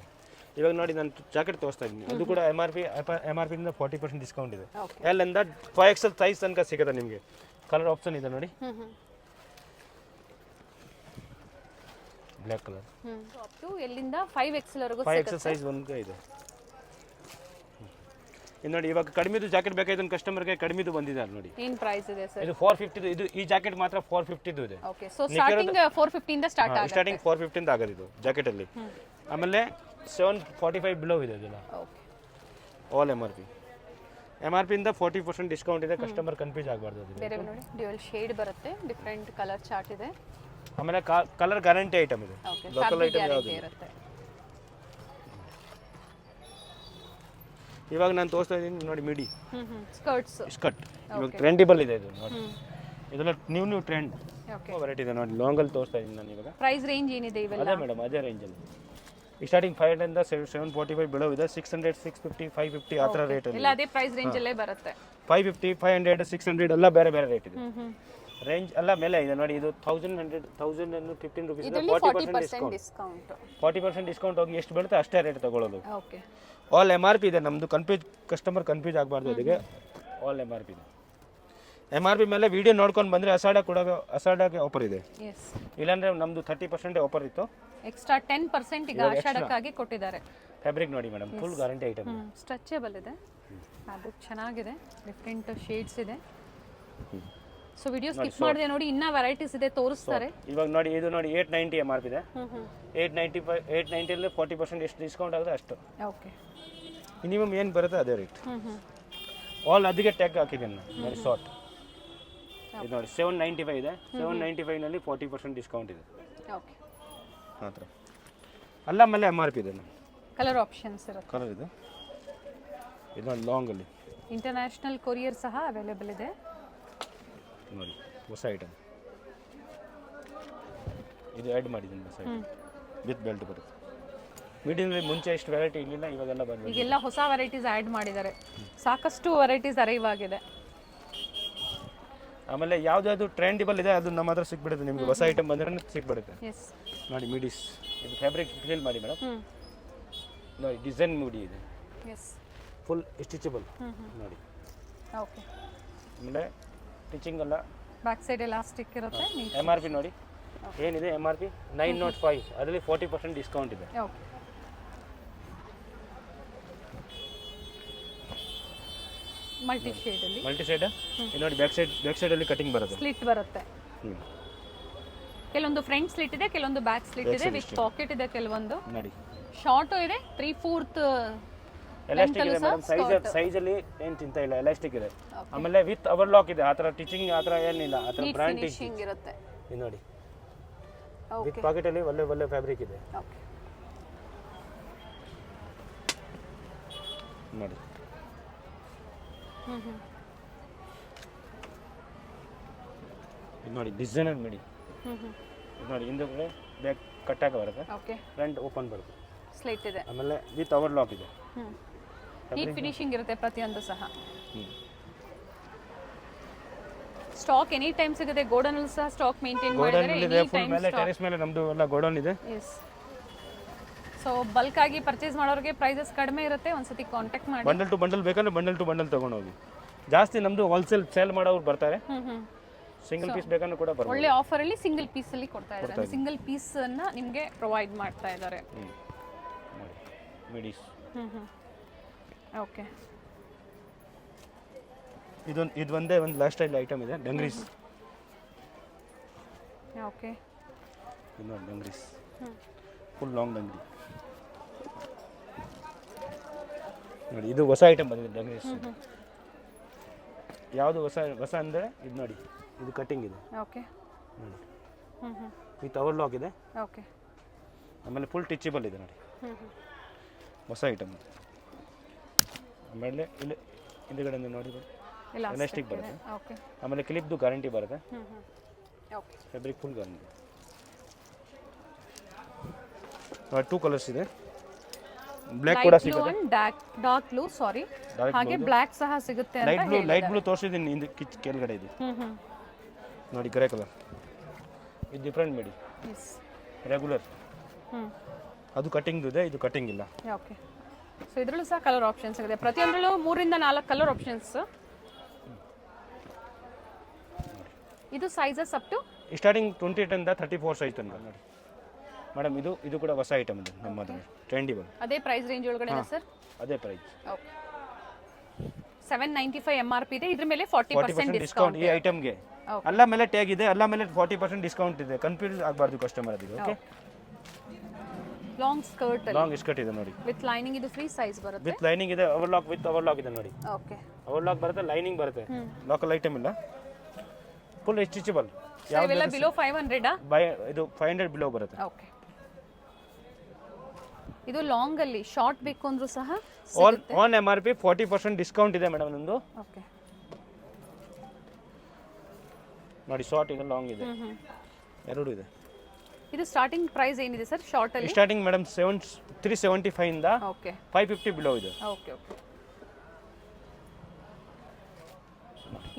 ಇವಾಗ ನೋಡಿ, ನಾನು ಜಾಕೆಟ್ ತೋರಿಸ್ತಾ ಇದ್ದೀನಿ. ಅದು ಕೂಡ MRP ಇಂದ 40% ಡಿಸ್ಕೌಂಟ್ ಇದೆ. L ಇಂದ 5XL ಸೈಜ್ ತನಕ ಸಿಗುತ್ತೆ ನಿಮಗೆ. ಕಲರ್ ಆಪ್ಷನ್ ಇದೆ ನೋಡಿ, ಬ್ಲ್ಯಾಕ್ ಕಲರ್. ಅಪ್ ಟು ಎಲ್ಲಿಂದ 5XL ವರೆಗೂ 5XL ಸೈಜ್ ಒಂದು ಇದೆ. ಇದು ನೋಡಿ, ಇವಾಗ ಕಡಿಮೆದು ಜಾಕೆಟ್ ಬೇಕಾಯ್ತು ಕಸ್ಟಮರ್ಗೆ, ಕಡಿಮೆದು ಬಂದಿದೆ ನೋಡಿ. ಏನು ಪ್ರೈಸ್ ಇದೆ ಸರ್? ಇದು 450. ಇದು ಈ ಜಾಕೆಟ್ ಮಾತ್ರ 450 ಇದೆ. ಓಕೆ, ಸೊ ಸ್ಟಾರ್ಟಿಂಗ್ 450 ಇಂದ ಸ್ಟಾರ್ಟ್ ಆಗುತ್ತೆ. ಸ್ಟಾರ್ಟಿಂಗ್ 450 ಇಂದ ಆಗೋದು ಇದು ಜಾಕೆಟ್ ಅಲ್ಲಿ. ಆಮೇಲೆ 745 ಬಿಲೋ ಇದೆ ಇದೆಲ್ಲ. ಓಕೆ, ಆಲ್ MRP ಇಂದ 40% ಡಿಸ್ಕೌಂಟ್ ಇದೆ. ಕಸ್ಟಮರ್ ಕನ್ಫ್ಯೂಸ್ ಆಗಬಾರ್ದು. ಬೇರೆ ನೋಡಿ, ಡ್ಯುಯಲ್ ಶೇಡ್ ಬರುತ್ತೆ, ಡಿಫರೆಂಟ್ ಕಲರ್ ಚಾರ್ಟ್ ಇದೆ. ಆಮೇಲೆ ಕಲರ್ ಗ್ಯಾರಂಟಿ ಐಟಮ್ ಇದೆ. ಓಕೆ, ಲೋಕಲ್ ಐಟಮ್ ಯಾವುದು ಇರುತ್ತೆ. ಇವಾಗ ನಾನು ತೋರಿಸ್ತಾ ಇದ್ದೀನಿ ನೋಡಿ, ಮಿಡಿ ಸ್ಕರ್ಟ್. ಇವಾಗ ಟ್ರೆಂಡಿಬಲ್ ಇದೆ ಇದು ನೋಡಿ. ಇದೆಲ್ಲ ನ್ಯೂ ಟ್ರೆಂಡ್ ವೆರೈಟಿ ಇದೆ ನೋಡಿ. ಲಾಂಗಲ್ಲಿ ತೋರಿಸ್ತಾ ಇದ್ದೀನಿ ನಾನು ಇವಾಗ. ಪ್ರೈಸ್ ರೇಂಜ್ ಏನಿದೆ ಇವೆಲ್ಲ? ಅದೇ ಮೇಡಮ್, ಅದೇ ರೇಂಜಲ್ಲಿ. ಸ್ಟಾರ್ಟಿಂಗ್ 500 ಇಂದ 745 ಬಿಲೋ ಇದೆ. 600, 650, 550 ಆ ಥರ ರೇಟ್ ಎಲ್ಲ ಅದೇ ಪ್ರೈಸ್ ರೇಂಜಲ್ಲೇ ಬರುತ್ತೆ. 550, 500, 600 ಎಲ್ಲ ಬೇರೆ ಬೇರೆ ರೇಟ್ ಇದೆ. ರೇಂಜ್ ಎಲ್ಲ ಮೇಲೆ ಇದೆ ನೋಡಿ. ಇದು 1015 ರುಪೀಸ್ 40% ಡಿಸ್ಕೌಂಟ್. 40% ಡಿಸ್ಕೌಂಟ್ ಹೋಗಿ ಎಷ್ಟು ಬೀಳುತ್ತೆ ಅಷ್ಟೇ ರೇಟ್ ತಗೊಳ್ಳೋದು. ಓಕೆ, ಆಲ್ MRP ಇದೆ ನಮ್ಮದು. ಕಸ್ಟಮರ್ ಕನ್ಫ್ಯೂಸ್ ಆಗಬಾರ್ದು. ಅದಕ್ಕೆ ಆಲ್ MRP ಇದೆ. MRP ಮೇಲೆ ವಿಡಿಯೋ ನೋಡ್ಕೊಂಡು ಬಂದರೆ ಅಸಾಡಾಗೆ ಆಫರ್ ಇದೆ. ಇಲ್ಲಾಂದರೆ ನಮ್ಮದು 30% ಆಫರ್ ಇತ್ತು. ಎಕ್ಸ್ಟ್ರಾ 10% ಈಗ ಆಷಾಢಕ್ಕಾಗಿ ಕೊಟ್ಟಿದ್ದಾರೆ. ಫ್ಯಾಬ್ರಿಕ್ ನೋಡಿ madam, full guarantee item. Stretchable ಇದೆ. ಫ್ಯಾಬ್ರಿಕ್ ಚೆನ್ನಾಗಿದೆ, ಡಿಫ್ರೆಂಟ್ ಶೇಡ್ಸ್ ಇದೆ. ಸೊ ವಿಡಿಯೋ ಸ್ಕಿಪ್ ಮಾಡಿದೆ ನೋಡಿ, ಇನ್ನೂ ವೆರೈಟೀಸ್ ಇದೆ ತೋರಿಸ್ತಾರೆ. ಇವಾಗ ನೋಡಿ ಇದು ನೋಡಿ 890 MRP ಇದೆ. 890 40% ಎಷ್ಟು ಡಿಸ್ಕೌಂಟ್ ಆಗುತ್ತೆ ಅಷ್ಟು. ಓಕೆ, ಮಿನಿಮಮ್ ಏನು ಬರುತ್ತೆ ಅದೇ ರೇಟ್. ಆಲ್ ಅದಕ್ಕೆ ಟ್ಯಾಗ್ ಹಾಕಿದ್ದೀನಿ ನೋಡಿ. ಶಾರ್ಟ್ ಇದು ನೋಡಿ 795 ಇದೆ. 795 40% ಡಿಸ್ಕೌಂಟ್ ಇದೆ. ಓಕೆ, ಆ ಥರ ಅಲ್ಲ. ಆಮೇಲೆ MRP ಇದೆ. ಕಲರ್ ಆಪ್ಷನ್ಸ್ ಇರುತ್ತೆ. ಕಲರ್ ಇದೆ. ಇದು ನೋಡಿ ಲಾಂಗಲ್ಲಿ ಇಂಟರ್ನ್ಯಾಷನಲ್ ಕೊರಿಯರ್ ಸಹ ಅವೈಲೇಬಲ್ ಇದೆ ನೋಡಿ. ಹೊಸ ಐಟಮ್ ಇದು ಆ್ಯಡ್ ಮಾಡಿದ್ದೀನಿ. ಹೊಸ ಐಟಮ್ ವಿತ್ ಬೆಲ್ಟ್ ಬರುತ್ತೆ. ಮೀಡಿಯಮ್ಲಿ ಮುಂಚೆ ಎಷ್ಟು ವೆರೈಟಿ ಇರಲಿಲ್ಲ, ಇವಾಗೆಲ್ಲ ಬಂದಿದೆ. ಈಗೆಲ್ಲ ಹೊಸ ವೆರೈಟೀಸ್ ಆ್ಯಡ್ ಮಾಡಿದ್ದಾರೆ, ಸಾಕಷ್ಟು ವೆರೈಟೀಸ್ ಅರೈವ್ ಆಗಿದೆ. ಆಮೇಲೆ ಯಾವ್ದಾದ್ರು ಟ್ರೆಂಡಿಬಲ್ ಇದೆ ಅದು ನಮ್ಮ ಹತ್ರ ಸಿಕ್ಬಿಡುತ್ತೆ ನಿಮಗೆ. ಹೊಸ ಐಟಮ್ ಬಂದ್ರೆ ಸಿಕ್ಬಿಡುತ್ತೆ. ಎಸ್, ನೋಡಿ ಮಿಡೀಸ್ ಇದು ಫ್ಯಾಬ್ರಿಕ್ ಫೀಲ್ ಮಾಡಿ ಮೇಡಮ್. ನೋಡಿ ಡಿಸೈನ್ ಮಿಡಿ ಇದೆ. ಎಸ್, ಫುಲ್ ಸ್ಟಿಚಬಲ್ ನೋಡಿ. ಓಕೆ, ಆಮೇಲೆ ಸ್ಟಿಚಿಂಗ್ ಎಲ್ಲ ಬ್ಯಾಕ್ ಸೈಡ್ ಎಲಾಸ್ಟಿಕ್ ಇರುತ್ತೆ. MRP ನೋಡಿ ಏನಿದೆ. MRP 905, ಅದರಲ್ಲಿ 40% ಡಿಸ್ಕೌಂಟ್ ಇದೆ. ಓಕೆ, ಮಲ್ಟಿ ಶೇಡಲ್ಲಿ ಮಲ್ಟಿ ಶೇಡ್ ನೋಡಿ. ಬ್ಯಾಕ್ ಸೈಡಲ್ಲಿ ಕಟಿಂಗ್ ಬರುತ್ತೆ, ಸ್ಲಿಟ್ ಬರುತ್ತೆ. ಕೆಲವೊಂದು ಫ್ರಂಟ್ ಸ್ಲಿಟ್ ಇದೆ, ಕೆಲವೊಂದು ಬ್ಯಾಕ್ ಸ್ಲಿಟ್ ಇದೆ, ವಿತ್ ಪಾಕೆಟ್ ಇದೆ. ಕೆಲವೊಂದು ನೋಡಿ ಶಾರ್ಟ್ ಇದೆ, 3/4 ಎಲಾಸ್ಟಿಕ್ ಇದೆ ಮೇಡಮ್. ಸೈಜಲ್ಲಿ ಏನು ಚಿಂತೆ ಇಲ್ಲ, ಎಲಾಸ್ಟಿಕ್ ಇದೆ. ಆಮೇಲೆ ವಿತ್ ಅವರ್ ಲಾಕ್ ಇದೆ. ಆ ಥರ ಟೀಚಿಂಗ್ ಆ ಥರ ಏನಿಲ್ಲ, ಆ ಥರ ಬ್ರ್ಯಾಂಡ್ ಫಿನಿಶಿಂಗ್ ಇರುತ್ತೆ. ಇದು ನೋಡಿ ವಿತ್ ಪಾಕೆಟಲ್ಲಿ ಒಳ್ಳೆ ಫ್ಯಾಬ್ರಿಕ್ ಇದೆ ಓಕೆ, ನೋಡಿ. ಇದು ನೋಡಿ ಡಿಸೈನರ್ ಮಿಡಿ. ಇದು ನೋಡಿ ಹಿಂದೆ ಬ್ಯಾಕ್ ಕಟ್ಟಾಕ ಬರುತ್ತೆ. ಓಕೆ, ಫ್ರಂಟ್ ಓಪನ್ ಬರುತ್ತೆ. ಸ್ಲಿಟ್ ಇದೆ. ಆಮೇಲೆ ವಿತ್ ಅವರ್ ಲಾಕ್ ಇದೆ. ನೀಟ್ ಫಿನಿಶಿಂಗ್ ಇರುತ್ತೆ ಪ್ರತಿಯೊಂದು ಸಹ. ಸ್ಟಾಕ್ ಎನಿ ಟೈಮ್ ಸಿಗುತ್ತೆ. ಗೋಡನ್ ಸಹ ಸ್ಟಾಕ್ ಮೇಂಟೈನ್ ಮಾಡಿದ್ದಾರೆ. ಎನಿ ಟೈಮ್ ಮೇಲೆ ಟೆರೆಸ್ ಮೇಲೆ ನಮ್ದು ಎಲ್ಲ ಗೋಡೌನ್ ಇದೆ. ಎಸ್, ಸೊ ಬಲ್ಕ್ ಆಗಿ ಪರ್ಚೇಸ್ ಮಾಡೋರಿಗೆ ಪ್ರೈಸಸ್ ಕಡಿಮೆ ಇರುತ್ತೆ. ಒಂದ್ಸತಿ ಕಾಂಟ್ಯಾಕ್ಟ್ ಮಾಡಿ. ಬಂಡಲ್ ಟು ಬಂಡಲ್ ಬೇಕಂದ್ರೆ ಬಂಡಲ್ ಟು ಬಂಡಲ್ ತಗೊಂಡು ಹೋಗಿ. ಜಾಸ್ತಿ ನಮ್ದು ಹೋಲ್ಸೇಲ್ ಸೇಲ್ ಮಾಡೋರು ಬರ್ತಾರೆ. ಸಿಂಗಲ್ ಪೀಸ್ ಬೇಕಂದ್ರೆ ಕೂಡ ಬರ್ತಾರೆ. ಒಳ್ಳೆ ಆಫರ್ ಅಲ್ಲಿ ಸಿಂಗಲ್ ಪೀಸ್ ಅಲ್ಲಿ ಕೊಡ್ತಾ ಇದ್ದಾರೆ. ಸಿಂಗಲ್ ಪೀಸ್ ಅನ್ನ ನಿಮಗೆ ಪ್ರೊವೈಡ್ ಮಾಡ್ತಾ ಇದ್ದಾರೆ. ಮಿಡೀಸ್. ಓಕೆ, ಇದು ಒಂದೇ ಒಂದು ಲಾಸ್ಟ್ ಸ್ಟೈಲ್ ಐಟಮ್ ಇದೆ. ಡಂಗ್ರೀಸ್. ಓಕೆ, ಇದು ನೋಡಿ ಡಂಗ್ರೀಸ್ ಫುಲ್ ಲಾಂಗ್ ಡಂಗ್ರಿ ನೋಡಿ. ಇದು ಹೊಸ ಐಟಮ್ ಬಂದಿದೆ ಡಂಗ್ರೀಸ್. ಯಾವುದು ಹೊಸ ಅಂದರೆ ಇದು ನೋಡಿ. ಇದು ಕಟಿಂಗ್ ಇದೆ. ಓಕೆ, ನೋಡಿ ವಿತ್ ಅವರ್ ಲಾಕ್ ಇದೆ. ಓಕೆ, ಆಮೇಲೆ ಫುಲ್ ಟಿಚಬಲ್ ಇದೆ ನೋಡಿ. ಹೊಸ ಐಟಮ್. ಆಮೇಲೆ ಇಲ್ಲಿ ಹಿಂದುಗಡೆ ನೋಡಿ ಎಲಾಸ್ಟಿಕ್ ಬರುತ್ತೆ. ಓಕೆ, ಆಮೇಲೆ ಕ್ಲಿಪ್ದು ಗ್ಯಾರಂಟಿ ಬರುತ್ತೆ. Okay, fabric full guarantee. 2 colours ಇದೆ. ಬ್ಲ್ಯಾಕ್ ಕೂಡ ಸಿಗುತ್ತೆ. ಡಾರ್ಕ್ ಬ್ಲೂ, ಸಾರಿ, ಹಾಗೆ ಬ್ಲ್ಯಾಕ್ ಸಹ ಸಿಗುತ್ತೆ ಅಂತ ಲೈಟ್ ಬ್ಲೂ. ಲೈಟ್ ಬ್ಲೂ ತೋರಿಸಿದ್ದೀನಿ ಹಿಂದೆ ಕೆಳಗಡೆ ಇದೆ ನೋಡಿ. ಗ್ರೇ ಕಲರ್ ಇದು ಡಿಫ್ರೆಂಟ್ ಮಿಡಿ. Yes, regular. ಅದು ಕಟಿಂಗ್ ಇದೆ, ಇದು ಕಟಿಂಗ್ ಇಲ್ಲ. ಓಕೆ, ಸೊ ಇದರಲ್ಲೂ ಸಹ ಕಲರ್ ಆಪ್ಷನ್ಸ್ ಇದೆ. ಪ್ರತಿಯೊಂದರಲ್ಲೂ 3 ರಿಂದ 4 ಕಲರ್ ಆಪ್ಷನ್ಸ್. ಇದು ಸೈಜಸ್ ಅಪ್ ಟು ಸ್ಟಾರ್ಟಿಂಗ್ 28 ಇಂದ 34 ಸೈಜ್ ತನಕ ನೋಡಿ ಮೇಡಮ್. ಇದು ಕೂಡ ಹೊಸ ಐಟಮ್ ಇದೆ ನಮ್ಮ ಹತ್ರ. ಟ್ರೆಂಡಿಬಲ್. ಅದೇ ಪ್ರೈಸ್ ರೇಂಜ್ ಒಳಗಡೆ ಸರ್. ಅದೇ ಪ್ರೈಸ್. ಓಕೆ, 795 MRP ಇದೆ. ಇದ್ರ ಮೇಲೆ 40% ಡಿಸ್ಕೌಂಟ್ ಈ ಐಟಮ್ಗೆ. ಅಲ್ಲ ಮೇಲೆ ಟ್ಯಾಗ್ ಇದೆ, ಅಲ್ಲ ಮೇಲೆ 40% ಡಿಸ್ಕೌಂಟ್ ಇದೆ. ಕನ್ಫ್ಯೂಸ್ ಆಗಬಾರ್ದು ಕಸ್ಟಮರ್ ಅದಕ್ಕೆ. ಓಕೆ, ಲಾಂಗ್ ಸ್ಕರ್ಟ್ ಇದೆ ನೋಡಿ. With lining. ಇದು ಫ್ರೀ ಸೈಜ್ ಬರುತ್ತೆ. ವಿತ್ ಲೈನಿಂಗ್ ಇದೆ. Over lock with over lock ಇದೆ ನೋಡಿ. ಓಕೆ, ಅವರ್ ಲಾಕ್ ಬರುತ್ತೆ, ಲೈನಿಂಗ್ ಬರುತ್ತೆ. ಲೋಕಲ್ ಐಟಮ್ ಇಲ್ಲ, ಫುಲ್ ಸ್ಟಿಚಬಲ್. ಯಾವೆಲ್ಲ ಬಿಲೋ 500 ಬೈ ಇದು 500 ಬಿಲೋ ಬರುತ್ತೆ. ಓಕೆ, ಇದು ಲಾಂಗ್ ಅಲ್ಲಿ ಶಾರ್ಟ್ ಬೇಕು ಅಂದ್ರೂ ಸಹ ಆನ್ MRP 40% ಡಿಸ್ಕೌಂಟ್ ಇದೆ ಮೇಡಮ್ ನಮ್ದು. ಓಕೆ, ನೋಡಿ ಶಾರ್ಟ್ ಇದೆ, ಲಾಂಗ್ ಇದೆ, ಎರಡು ಇದೆ. ಇದು ಸ್ಟಾರ್ಟಿಂಗ್ ಪ್ರೈಸ್ ಏನಿದೆ ಸರ್ ಶಾರ್ಟ್ ಅಲ್ಲಿ? ಸ್ಟಾರ್ಟಿಂಗ್ ಮೇಡಮ್ 375 ಇಂದ ಓಕೆ 550 ಬಿಲೋ ಇದೆ. Okay, okay.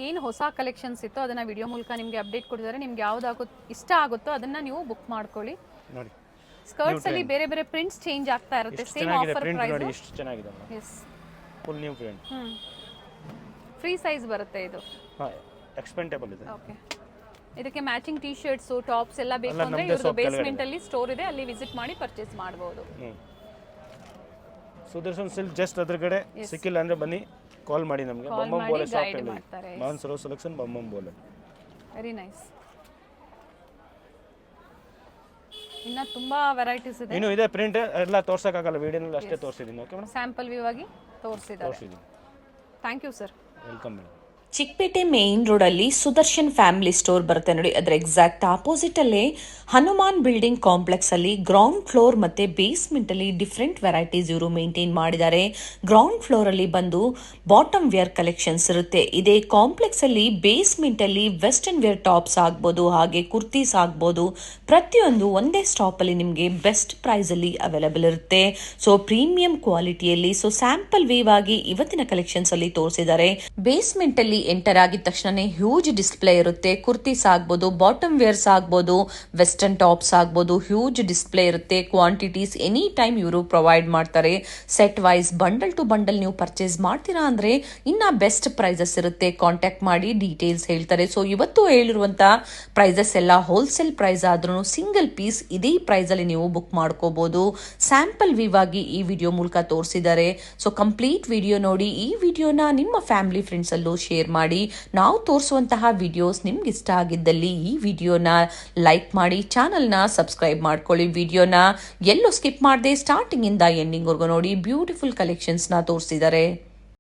ಏನು ಹೊಸ ಕಲೆಕ್ಷನ್ಸ್ ಇತ್ತು ಅದನ್ನ ವಿಡಿಯೋ ಮೂಲಕ ನಿಮಗೆ ಅಪ್ಡೇಟ್ ಕೊಟ್ಟಿದ್ದಾರೆ. ನಿಮ್ಗೆ ಯಾವ್ದು ಇಷ್ಟ ಆಗುತ್ತೋ ಅದನ್ನ ನೀವು ಬುಕ್ ಮಾಡ್ಕೊಳ್ಳಿ. ನೋಡಿ ಸ್ಕರ್ಟ್ಸ್ ಅಲ್ಲಿ ಬೇರೆ ಬೇರೆ ಪ್ರಿಂಟ್ಸ್ ಚೇಂಜ್ ಆಗ್ತಾ ಇರುತ್ತೆ. Same offer price. ನೋಡಿ ಎಷ್ಟು ಚೆನ್ನಾಗಿದೆ. Yes, full new print. Free size ಬರುತ್ತೆ ಇದು. ಹಾ, ಎಕ್ಸ್ಪೆಂಡಬಲ್ ಇದೆ. ಓಕೆ, ಇದಕ್ಕೆ ಮ್ಯಾಚಿಂಗ್ ಟೀ ಶರ್ಟ್ಸ್, ಟಾಪ್ಸ್ ಎಲ್ಲ ಬೇಕು ಅಂದ್ರೆ ಇವ್ರದ್ದು ಬೇಸ್ಮೆಂಟ್ ಅಲ್ಲಿ ಸ್ಟೋರ್ ಇದೆ, ಅಲ್ಲಿ ವಿಸಿಟ್ ಮಾಡಿ ಪರ್ಚೇಸ್ ಮಾಡಬಹುದು. ಸುದರ್ಶನ್ ಸಿಲ್ಕ್ ಜಸ್ಟ್ ಅದ್ರಗಡೆ ಸಿಕ್ಕಿಲ್ಲ ಅಂದರೆ ಬನ್ನಿ ಕಾಲ್ ಮಾಡಿ ನಮಗೆ ಬೊಮ್ಮಂಬೋಲೆ ಶಾಪ್ ಹೇಳಿ ಮಾನ್ಸ್ ರೋಸ್ ಸೆಲೆಕ್ಷನ್ ಬೊಮ್ಮಂಬೋಲೆ. Very nice. ಇನ್ನ ತುಂಬಾ ವೆರೈಟೀಸ್ ಇದೆ. ಇನ್ನು ಇದೆ ಪ್ರಿಂಟ್ ಎಲ್ಲ ತೋರ್ಸೋಕ್ಕಾಗಲ್ಲ, ವಿಡಿಯೋನಲ್ಲಿ ಅಷ್ಟೇ ತೋರಿಸಿದ್ದೀನಿ. ಓಕೆ ಮೇಡಮ್, ಸ್ಯಾಂಪಲ್ ವ್ಯೂ ಆಗಿ ತೋರಿಸಿದ್ದಾರೆ. Thank you sir. Welcome madam. Chickpet main road ಅಲ್ಲಿ ಸುದರ್ಶನ್ ಫ್ಯಾಮಿಲಿ ಸ್ಟೋರ್ ಬರುತ್ತೆ ನೋಡಿ. ಅದರ ಎಕ್ಸಾಕ್ಟ್ ಆಪೋಸಿಟ್ ಅಲ್ಲೇ ಹನುಮಾನ್ ಬಿಲ್ಡಿಂಗ್ ಕಾಂಪ್ಲೆಕ್ಸ್ ಅಲ್ಲಿ ಗ್ರೌಂಡ್ ಫ್ಲೋರ್ ಮತ್ತೆ ಬೇಸ್ಮೆಂಟ್ ಅಲ್ಲಿ ಡಿಫ್ರೆಂಟ್ ವೆರೈಟೀಸ್ ಇವರು ಮೇಂಟೈನ್ ಮಾಡಿದ್ದಾರೆ. ಗ್ರೌಂಡ್ ಫ್ಲೋರ್ ಅಲ್ಲಿ ಬಂದು ಬಾಟಮ್ ವೇರ್ ಕಲೆಕ್ಷನ್ಸ್ ಇರುತ್ತೆ. ಇದೇ ಕಾಂಪ್ಲೆಕ್ಸ್ ಅಲ್ಲಿ ಬೇಸ್ಮೆಂಟ್ ಅಲ್ಲಿ ವೆಸ್ಟರ್ನ್ ವೇರ್ ಟಾಪ್ಸ್ ಆಗ್ಬೋದು, ಹಾಗೆ ಕುರ್ತೀಸ್ ಆಗ್ಬೋದು, ಪ್ರತಿಯೊಂದು ಒಂದೇ ಸ್ಟಾಪ್ ಅಲ್ಲಿ ನಿಮಗೆ ಬೆಸ್ಟ್ ಪ್ರೈಸ್ ಅಲ್ಲಿ ಅವೈಲೇಬಲ್ ಇರುತ್ತೆ. ಸೊ ಪ್ರೀಮಿಯಂ ಕ್ವಾಲಿಟಿಯಲ್ಲಿ ಸೊ ಸ್ಯಾಂಪಲ್ ವೇವ್ ಆಗಿ ಇವತ್ತಿನ ಕಲೆಕ್ಷನ್ಸ್ ಅಲ್ಲಿ ತೋರಿಸಿದ್ದಾರೆ. ಬೇಸ್ಮೆಂಟ್ ಅಲ್ಲಿ ಎಂಟರ್ ಆಗಿದ ತಕ್ಷಣ ಹ್ಯೂಜ್ ಡಿಸ್ಪ್ಲೇ ಇರುತ್ತೆ. ಕುರ್ತೀಸ್ ಆಗ್ಬೋದು, ಬಾಟಮ್ ವೇರ್ಸ್ ಆಗ್ಬೋದು, ವೆಸ್ಟರ್ನ್ ಟಾಪ್ಸ್ ಆಗ್ಬೋದು, ಹ್ಯೂಜ್ ಡಿಸ್ಪ್ಲೇ ಇರುತ್ತೆ. ಕ್ವಾಂಟಿಟೀಸ್ ಎನಿ ಟೈಮ್ ಇವರು ಪ್ರೊವೈಡ್ ಮಾಡ್ತಾರೆ. Set wise bundle to bundle ನೀವು ಪರ್ಚೇಸ್ ಮಾಡ್ತೀರಾ ಅಂದ್ರೆ ಇನ್ನ ಬೆಸ್ಟ್ ಪ್ರೈಸಸ್ ಇರುತ್ತೆ. ಕಾಂಟ್ಯಾಕ್ಟ್ ಮಾಡಿ ಡೀಟೇಲ್ಸ್ ಹೇಳ್ತಾರೆ. ಸೊ ಇವತ್ತು ಹೇಳಿರುವಂತಹ ಪ್ರೈಸಸ್ ಎಲ್ಲ ಹೋಲ್ಸೇಲ್ ಪ್ರೈಸ್ ಆದ್ರೂ ಸಿಂಗಲ್ ಪೀಸ್ ಇದೇ ಪ್ರೈಸ್ ಅಲ್ಲಿ ನೀವು ಬುಕ್ ಮಾಡ್ಕೋಬಹುದು. ಸ್ಯಾಂಪಲ್ ವ್ಯೂ ಆಗಿ ಈ ವಿಡಿಯೋ ಮೂಲಕ ತೋರಿಸಿದ್ದಾರೆ. ಸೊ ಕಂಪ್ಲೀಟ್ ವಿಡಿಯೋ ನೋಡಿ. ಈ ವಿಡಿಯೋನ ನಿಮ್ಮ ಫ್ಯಾಮಿಲಿ ಫ್ರೆಂಡ್ಸ್ ಅಲ್ಲೂ ಶೇರ್ ಮಾಡಿ. ನಾವು ತೋರಿಸುವಂತಹ ವಿಡಿಯೋಸ್ ನಿಮ್ಗೆ ಇಷ್ಟ ಆಗಿದ್ದಲ್ಲಿ ಈ ವಿಡಿಯೋನ ಲೈಕ್ ಮಾಡಿ, ಚಾನಲ್ನ ಸಬ್ಸ್ಕ್ರೈಬ್ ಮಾಡ್ಕೊಳ್ಳಿ. ವಿಡಿಯೋನ ಎಲ್ಲೂ ಸ್ಕಿಪ್ ಮಾಡದೆ ಸ್ಟಾರ್ಟಿಂಗ್ ಇಂದ ಎಂಡಿಂಗ್ ವರ್ಗು ನೋಡಿ. ಬ್ಯೂಟಿಫುಲ್ ಕಲೆಕ್ಷನ್ಸ್ ನ ತೋರಿಸಿದ್ದಾರೆ.